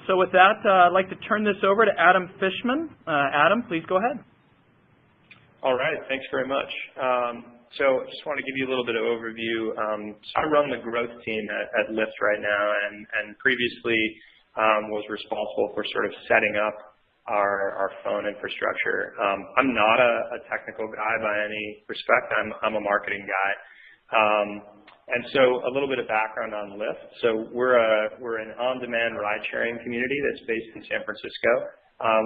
So with that, I'd like to turn this over to Adam Fishman. Adam, please go ahead. All right, thanks very much. So I just want to give you a little bit of overview. So I run the growth team at Lyft right now, and previously was responsible for sort of setting up our phone infrastructure. I'm not a technical guy by any respect. I'm a marketing guy. And so a little bit of background on Lyft. So we're an on-demand ride-sharing community that's based in San Francisco.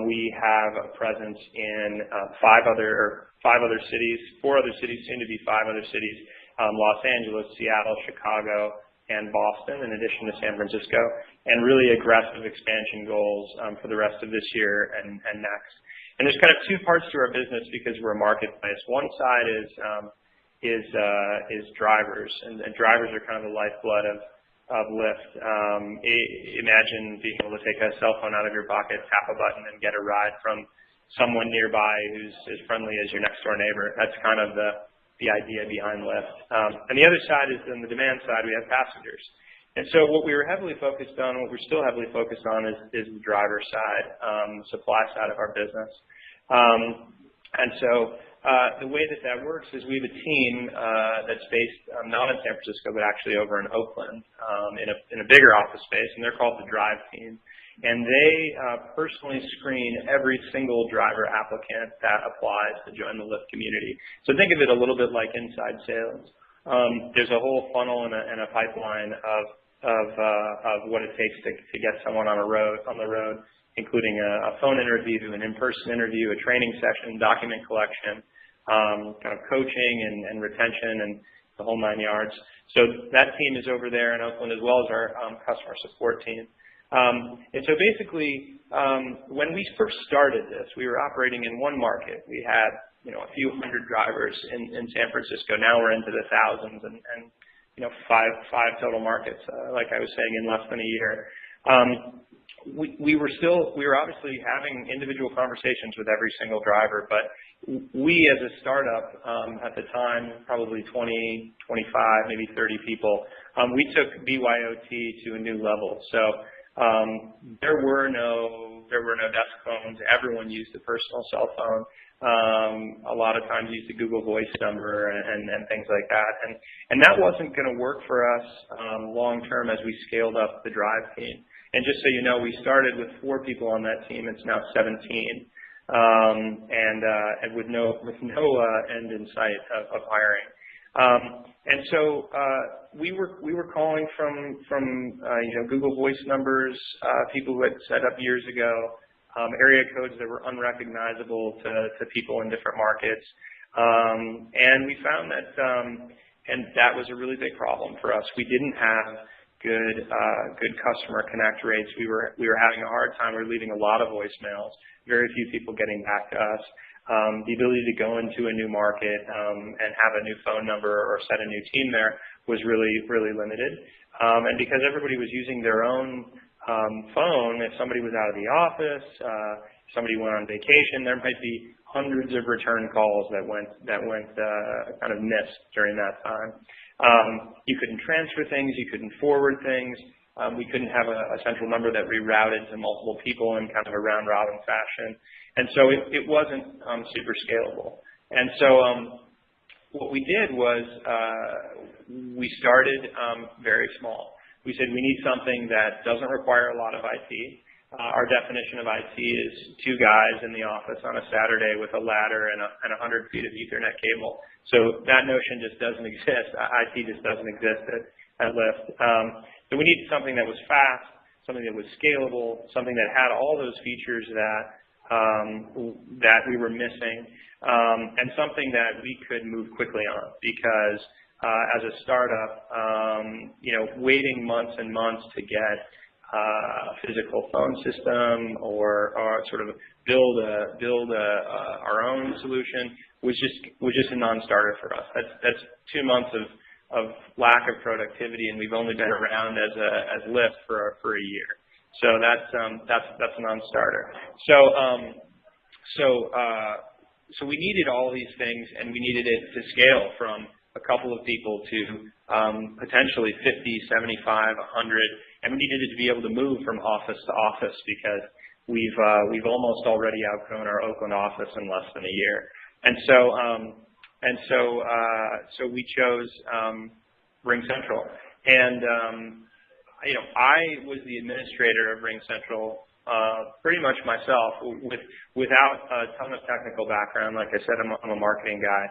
We have a presence in four other cities, soon to be 5 other cities, Los Angeles, Seattle, Chicago, and Boston, in addition to San Francisco, and really aggressive expansion goals for the rest of this year and next. And there's kind of two parts to our business because we're a marketplace. One side is drivers, and drivers are kind of the lifeblood of Lyft. Imagine being able to take a cell phone out of your pocket, tap a button, and get a ride from someone nearby who's as friendly as your next door neighbor. That's kind of the idea behind Lyft. And the other side is, on the demand side, we have passengers. And so what we were heavily focused on, what we're still heavily focused on is the driver side, supply side of our business. And so the way that works is we have a team that's based not in San Francisco, but actually over in Oakland in a bigger office space, and they're called the Drive Team. And they personally screen every single driver applicant that applies to join the Lyft community. So think of it a little bit like inside sales. There's a whole funnel and a pipeline of what it takes to get someone on the road, including a phone interview, an in-person interview, a training session, document collection, kind of coaching and retention, and the whole 9 yards. So that team is over there in Oakland, as well as our customer support team. And so basically, when we first started this, we were operating in one market. We had, a few hundred drivers in San Francisco. Now we're into the thousands and five total markets, like I was saying, in less than a year. We were obviously having individual conversations with every single driver, but we as a startup at the time, probably 20, 25, maybe 30 people, we took BYOT to a new level. So there were no desk phones. Everyone used a personal cell phone. A lot of times used a Google Voice number and things like that. And that wasn't going to work for us long term as we scaled up the Drive team. And just so you know, we started with 4 people on that team. It's now 17, and with no end in sight of hiring. And so we were calling from Google Voice numbers, people who had set up years ago, area codes that were unrecognizable to people in different markets, and we found that that was a really big problem for us. We didn't have good customer connect rates. We were having a hard time. We were leaving a lot of voicemails. Very few people getting back to us. The ability to go into a new market and have a new phone number or set a new team there was really, really limited. And because everybody was using their own phone, if somebody was out of the office, somebody went on vacation, there might be hundreds of return calls that went kind of missed during that time. You couldn't transfer things, you couldn't forward things. We couldn't have a central number that rerouted to multiple people in kind of a round-robin fashion. And so it wasn't super scalable. And so what we did was we started very small. We said we need something that doesn't require a lot of IT. Our definition of IT is 2 guys in the office on a Saturday with a ladder and 100 feet of Ethernet cable. So that notion just doesn't exist. IT just doesn't exist at Lyft. So we needed something that was fast, something that was scalable, something that had all those features that we were missing, and something that we could move quickly on. Because as a startup, waiting months and months to get a physical phone system or sort of build our own solution was just a non-starter for us. That's 2 months of lack of productivity, and we've only been around as Lyft for a year. So that's a non-starter. So we needed all these things, and we needed it to scale from a couple of people to potentially 50, 75, 100, and we needed to be able to move from office to office because we've almost already outgrown our Oakland office in less than a year. And so we chose RingCentral, and I was the administrator of RingCentral pretty much myself, without a ton of technical background. Like I said, I'm a marketing guy.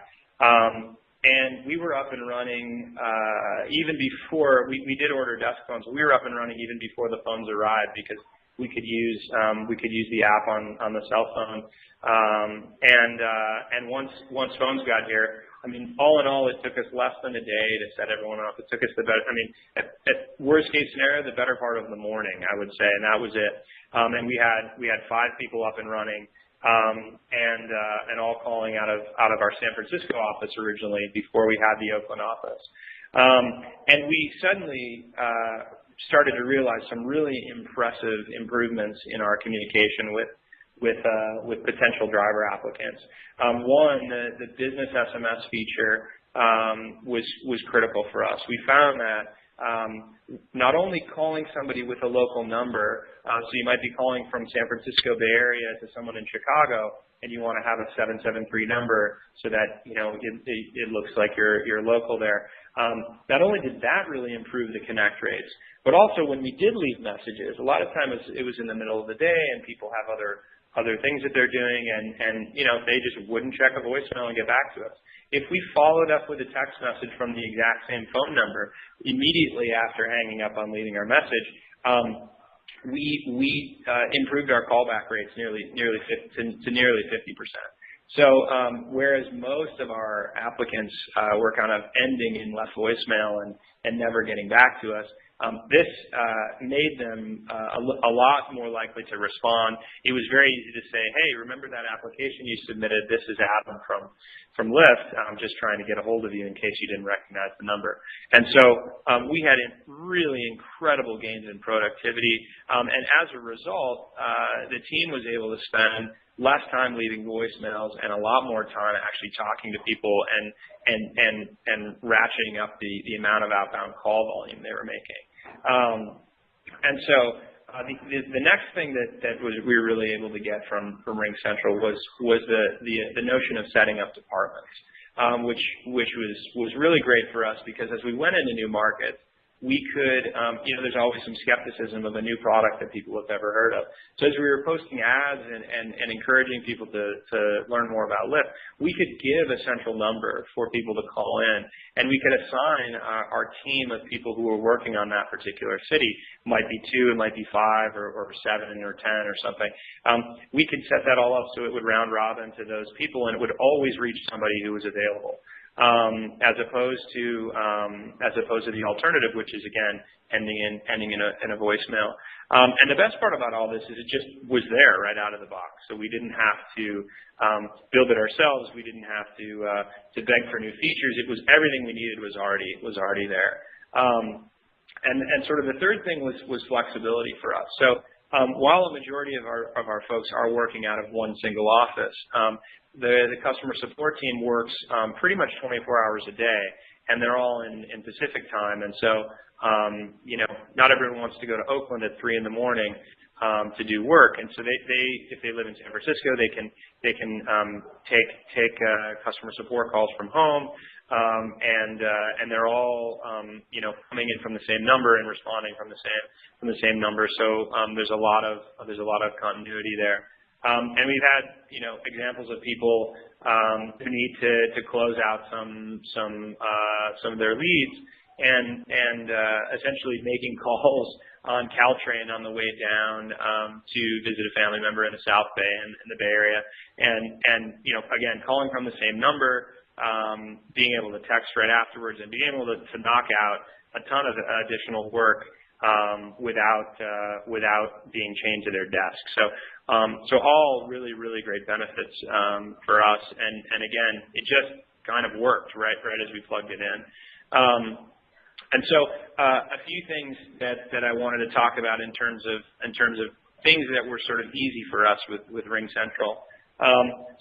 And we were up and running even before we did order desk phones. We were up and running even before the phones arrived because we could use the app on the cell phone. And once phones got here, I mean, all in all, it took us less than a day to set everyone up. It took us at worst case scenario, the better part of the morning, I would say, and that was it. And we had 5 people up and running. And all calling out of our San Francisco office originally before we had the Oakland office. And we suddenly started to realize some really impressive improvements in our communication with potential driver applicants. One, the business SMS feature was critical for us. We found that not only calling somebody with a local number, so you might be calling from San Francisco Bay Area to someone in Chicago, and you want to have a 773 number so that it looks like you're local there. Not only did that really improve the connect rates, but also when we did leave messages, a lot of times it was in the middle of the day and people have other things that they're doing, and they just wouldn't check a voicemail and get back to us. If we followed up with a text message from the exact same phone number immediately after hanging up on leaving our message, we improved our callback rates to nearly 50%. So whereas most of our applicants were kind of ending in left voicemail and never getting back to us, this made them a lot more likely to respond. It was very easy to say, hey, remember that application you submitted? This is Adam from Lyft. I'm just trying to get a hold of you in case you didn't recognize the number. And so we had really incredible gains in productivity. And as a result, the team was able to spend less time leaving voicemails and a lot more time actually talking to people and ratcheting up the amount of outbound call volume they were making. And so the next thing that we were really able to get from RingCentral was the notion of setting up departments, which was really great for us because as we went into new markets, we could, there's always some skepticism of a new product that people have never heard of. So as we were posting ads and encouraging people to learn more about Lyft, we could give a central number for people to call in, and we could assign our team of people who were working on that particular city. It might be 2, it might be 5, or 7, or 10, or something. We could set that all up so it would round robin to those people, and it would always reach somebody who was available. As opposed to the alternative, which is again ending in a voicemail. And the best part about all this is it just was there right out of the box. So we didn't have to build it ourselves. We didn't have to beg for new features. It was everything we needed was already there. And sort of the third thing was flexibility for us. So while a majority of our folks are working out of one single office, the customer support team works pretty much 24 hours a day, and they're all in Pacific time. And so, not everyone wants to go to Oakland at 3 in the morning to do work. And so if they live in San Francisco, they can take customer support calls from home, and they're all coming in from the same number and responding from the same number. So there's a lot of continuity there. And we've had, examples of people who need to close out some of their leads and essentially making calls on Caltrain on the way down to visit a family member in the South Bay and in the Bay Area, and again calling from the same number, being able to text right afterwards, and being able to knock out a ton of additional work without being chained to their desk. So all really, really great benefits for us, and again, it just kind of worked right as we plugged it in. And so a few things that I wanted to talk about in terms of things that were sort of easy for us with RingCentral.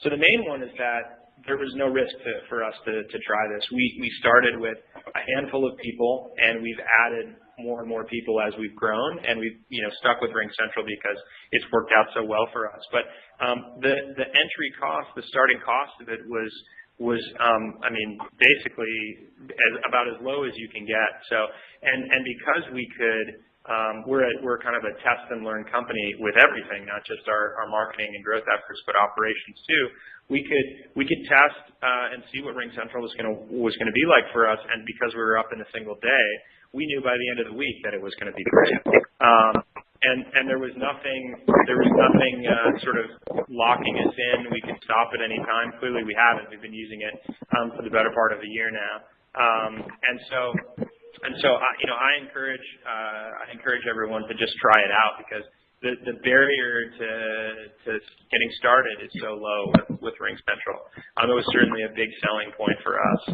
So the main one is that there was no risk for us to try this. We started with a handful of people, and we've added more and more people as we've grown, and we've stuck with RingCentral because it's worked out so well for us. But the entry cost, the starting cost of it was I mean, basically about as low as you can get. So and because we could. We're kind of a test and learn company with everything, not just our marketing and growth efforts, but operations too. We could test and see what RingCentral was going to be like for us, and because we were up in a single day, we knew by the end of the week that it was going to be great. And there was nothing sort of locking us in. We could stop at any time. Clearly, we haven't. We've been using it for the better part of a year now, and so I encourage everyone to just try it out, because the barrier to getting started is so low with RingCentral. It was certainly a big selling point for us.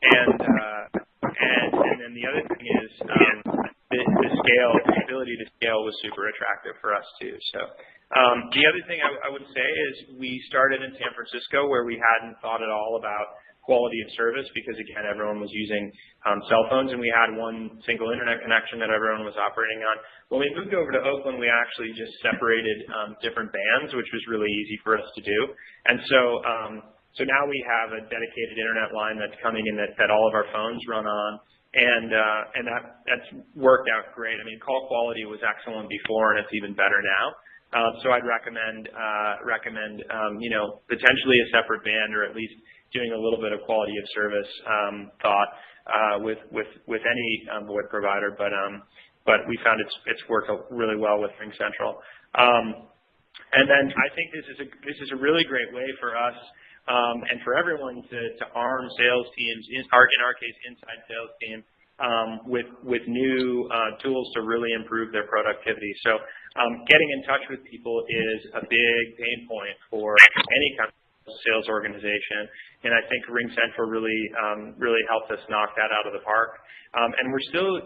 And then the other thing is the ability to scale was super attractive for us too. So the other thing I would say is we started in San Francisco, where we hadn't thought at all about quality of service, because again, everyone was using cell phones, and we had one single internet connection that everyone was operating on. When we moved over to Oakland, we actually just separated different bands, which was really easy for us to do. And so now we have a dedicated internet line that's coming in that all of our phones run on, and that's worked out great. I mean, call quality was excellent before, and it's even better now. So I'd recommend potentially a separate band, or at least doing a little bit of quality of service thought with any VoIP provider, but we found it's worked really well with RingCentral. And then I think this is a really great way for us and for everyone to arm sales teams, in our case, inside sales team, with new tools to really improve their productivity. So getting in touch with people is a big pain point for any kind of sales organization, and I think RingCentral really helped us knock that out of the park. And we're still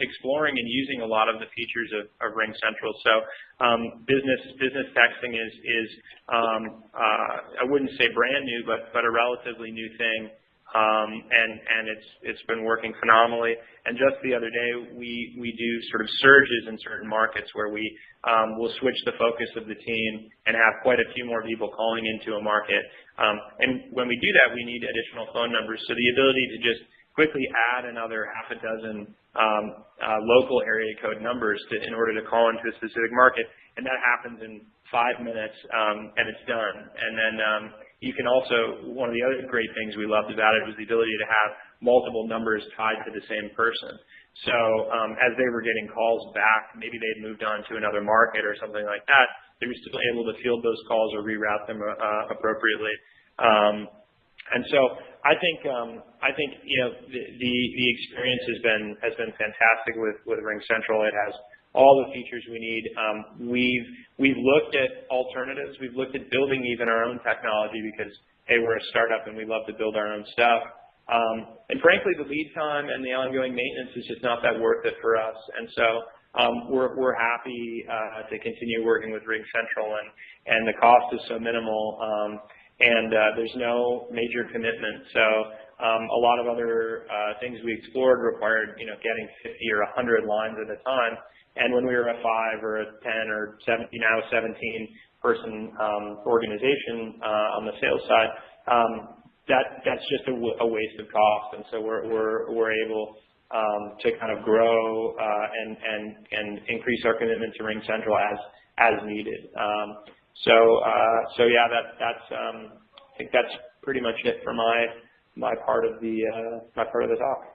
exploring and using a lot of the features of RingCentral. So business texting is I wouldn't say brand new, but a relatively new thing. And it's been working phenomenally. And just the other day, we do sort of surges in certain markets where we will switch the focus of the team and have quite a few more people calling into a market. And when we do that, we need additional phone numbers. So the ability to just quickly add another half a dozen local area code numbers in order to call into a specific market, and that happens in 5 minutes, and it's done. And then you can also, one of the other great things we loved about it was the ability to have multiple numbers tied to the same person. So as they were getting calls back, maybe they'd moved on to another market or something like that, they were still able to field those calls or reroute them appropriately. And so I think the experience has been fantastic with RingCentral. It has all the features we need. We've looked at alternatives. We've looked at building even our own technology because, hey, we're a startup and we love to build our own stuff. And frankly, the lead time and the ongoing maintenance is just not that worth it for us. And so we're happy to continue working with RingCentral, and the cost is so minimal, and there's no major commitment. So a lot of other things we explored required, getting 50 or 100 lines at a time. And when we were a 5 or a 10 or 17 person organization on the sales side, that's just a waste of cost. And so we're able to kind of grow and increase our commitment to RingCentral as needed. So yeah, I think that's pretty much it for my part of the talk.